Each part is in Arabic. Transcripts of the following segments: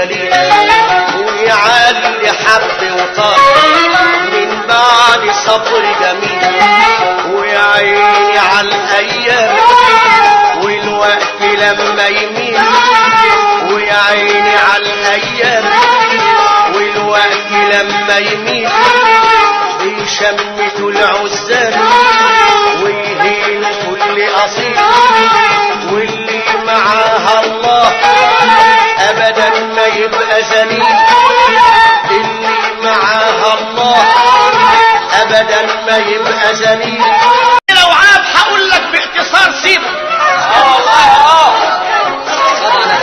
دليل ويعلي حب وطار من بعد صبر جميل. ويا عيني على الايام والوقت لما يميل. ويا عيني على الايام والوقت لما يميل. بيشمتوا العزال ويهينوا كل اصيل. واللي معاها الله ابدا ما يبقى ذليل. اللي معاها الله ابدا ما يبقى ذليل. لو عاب هقول لك باختصار سيبه.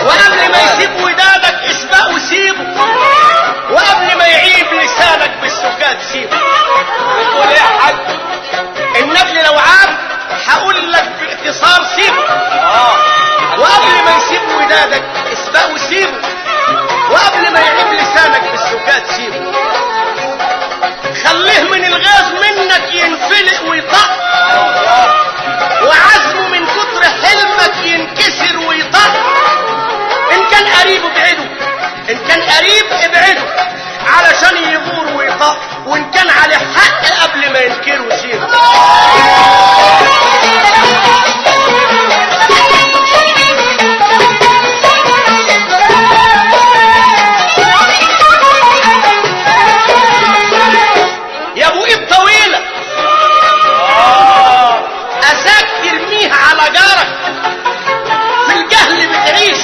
وقبل ما يسيب ودادك اسبقه سيبه. وقبل ما يعيب لسانك بالسكات سيبه. بتقول ايه يا حاج؟ النبل لو عاب هقول لك باختصار سيبه. وقبل ما يسيب ودادك اسبقه سيبه. وقبل ما يعيب لسانك بالسكات سيبه. خليه من الغاز منك ينفلق ويطق. وعزمه من كتر حلمك ينكسر ويطق. ان كان قريب ابعده. ان كان قريب ابعده علشان يغور ويطق. وان كان عليه حق قبل ما ينكره سيبه. يا ابو ايد طويله اساك ترميها على جارك. في الجهل بتعيش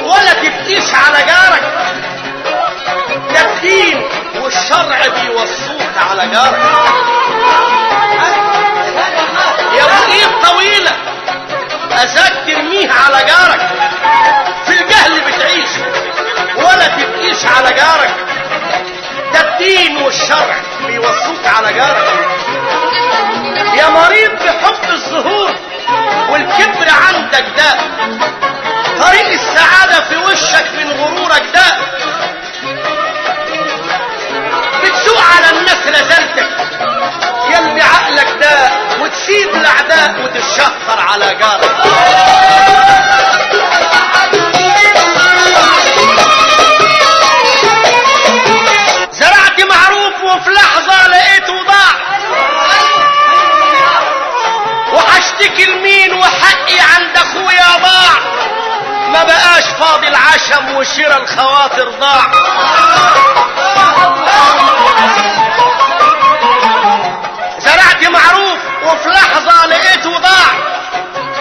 ولا تبقيش على جارك. ده الدين والشرع بيوصوك على جارك. يا ابو ايد طويله اساك ترميها على جارك. في الجهل بتعيش ولا تبقيش على جارك. ده الدين والشرع بيوصوك على جارك. يا مريض بحب الظهور والكبر عندك ده. طريق السعادة في وشك من غرورك ده. بتسوق على الناس رزلتك يلي عقلك ده. وتسيب الاعداء وتتشهر على جارك. زرعت معروف وفي لحظة لقيته ضاع. وهشتكي لمين وحقي عند اخويا ضاع. ما بقاش فاضي العشم وشرى الخواطر ضاع. زرعت معروف وفي لحظة لقيته ضاع.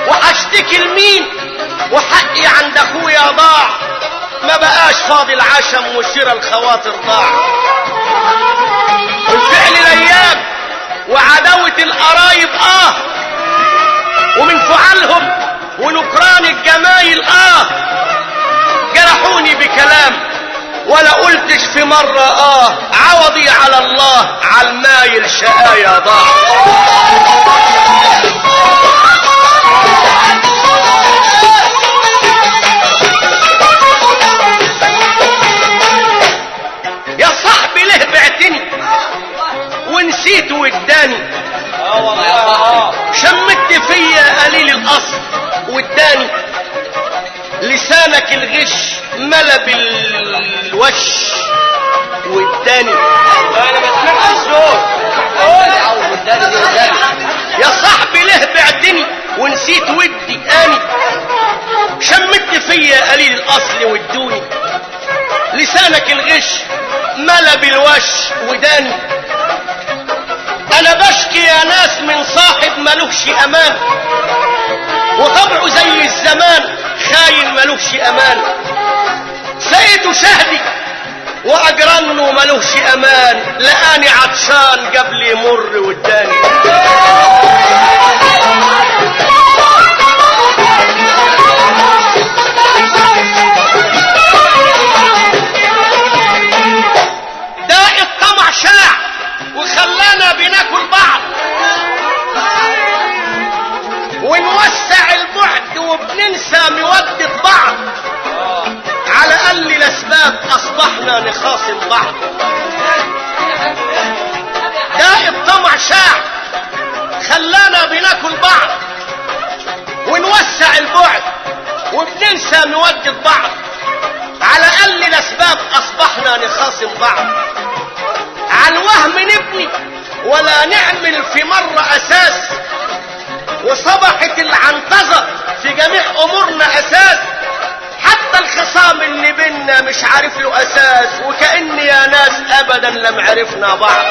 وهشتكي لمين وحقي عند اخويا ضاع. ما بقاش فاضي العشم وشرى الخواطر ضاع. والفعل الايام وعداوة القرايب ومن فعالهم ونكران الجمايل جرحوني بكلام ولا قلتش في مرة عوضي على الله عالمايل شقايا ضاع. يا صاحبي ليه بعتني ونسيت واداني. شمت فيا قليل الاصل واداني. لسانك الغش ملا بالوش واداني. انا ما سمعتش الصوت. يا صاحبي ليه بعتني ونسيت ودي اني. شمت فيا قليل الاصل وادوني. لسانك الغش ملا بالوش وداني. انا بشكي يا ناس من صاحب ملوكش امان. وطبعه زي الزمان خاين ملوكش امان. سيد شهدي واجرنه ملوكش امان. لقاني عطشان قبل يمر واداني. داء الطمع شاع وخلانا بناكل بعض. ونوسع البعد وبننسى مودة بعض. على اقل الاسباب اصبحنا نخاصم بعض. داء الطمع شاع خلانا بناكل بعض. ونوسع البعد وبننسى مودة بعض. على اقل الاسباب اصبحنا نخاصم بعض، على الوهم نبني ولا نعمل في مرة اساس، وصبحت العنطزة في جميع امورنا اساس، حتى الخصام اللي بينا مش عارف له اساس، وكأن يا ناس ابدا لم عرفنا بعض.